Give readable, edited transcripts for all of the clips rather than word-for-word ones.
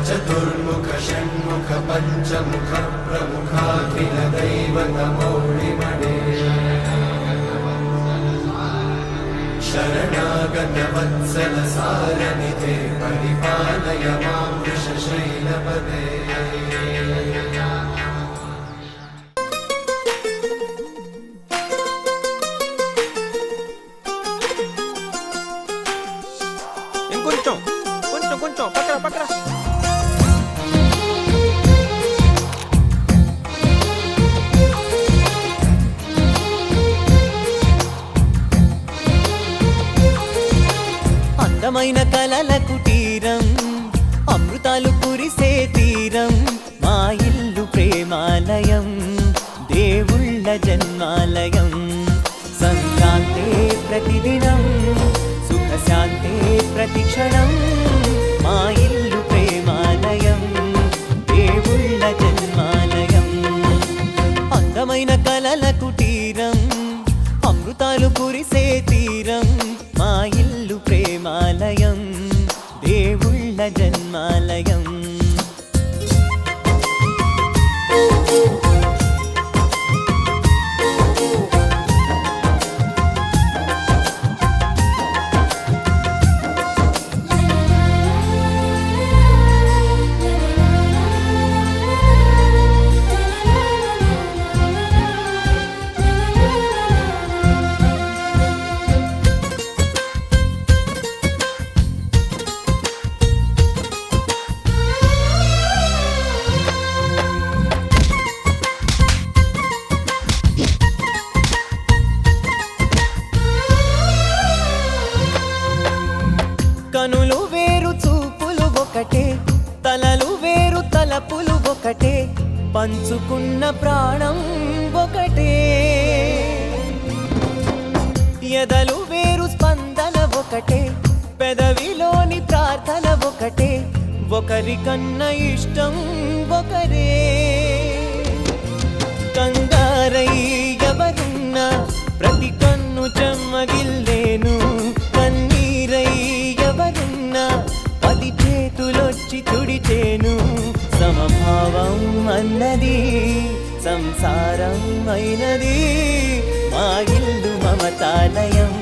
चतुर्मुख षण्मुख पञ्चमुख प्रमुखाखिल दैवतमौलिमणे शरणागत वत्सल सारनिधे परिपालय मां वृषशैलपदे కొంచెం పక్కన అందమైన కలల కుటీరం అమృతాలు కురిసే తీరం మా ఇల్లు ప్రేమాలయం దేవుళ్ళ జన్మాలయం సంక్రాంతే ప్రతిదినం సుఖశాంతే ప్రతిక్షణం మా ఇల్లు ప్రేమాలయం దేవుళ్ళ జన్మాలయం అందమైన కలల కుటీరం అమృతాలు కురిసే తీరం మా ఇల్లు ప్రేమాలయం దేవుళ్ళ జన్మాలయం కనులు వేరు చూపులు ఒకటే తలలు వేరు తలపులు ఒకటే పంచుకున్న ప్రాణం ఒకటే ఎదలు వేరు స్పందన ఒకటే పెదవిలోని ప్రార్థన ఒకటే ఒకరికన్నా ఇష్టం ఒకరే కంగారై ఎవరున్నా ప్రతి కన్ను చెమ్మగిల్లేను కన్నీరై ఎవరున్నా పది చేతులొచ్చి తుడిచేను సమభావం అన్నది సంసారం అయినది మా ఇల్లు మమతాలయం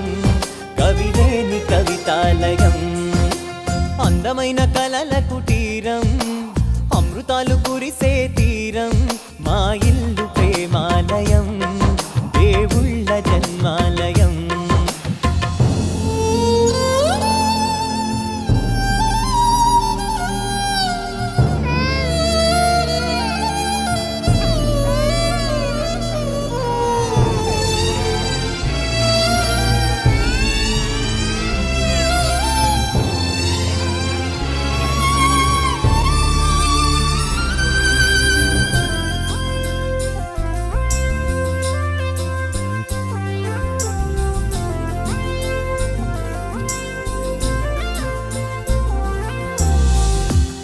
కవిలేని కవితాలయం అందమైన కలల కుటీరం అమృతాలు కురిసే తీరం మా ఇల్లు ప్రేమాలయం దేవుళ్ళ జన్మాలయం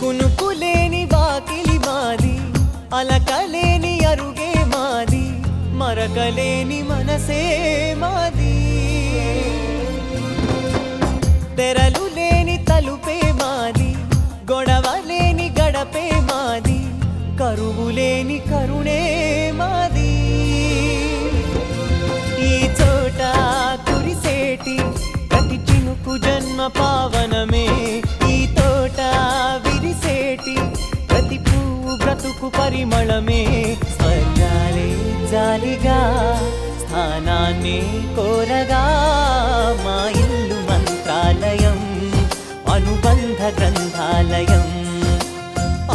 కునుకులేని వాకిలి మాది అలకలేని అరుగే మాది మరకలేని మనసే మాది తెరలు లేని తలుపే మాది గొడవ లేని గడపే మాది కరువు లేని కరుణే మాది ఈ చోట కురిసేటి ప్రతి చినుకు జన్మ పావనమే ఈ తోట విరిసేటి ప్రతి పువ్వు బ్రతుకు పరిమళమే స్వర్గాలే జాలిగా స్థానాన్ని కోరగా మా ఇల్లు మంత్రాలయం అనుబంధ గ్రంథాలయం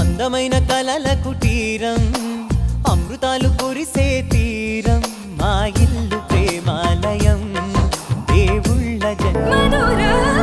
అందమైన కలల కుటీరం అమృతాలు కురిసే తీరం మా ఇల్లు ప్రేమాలయం దేవుళ్ళ జన్మ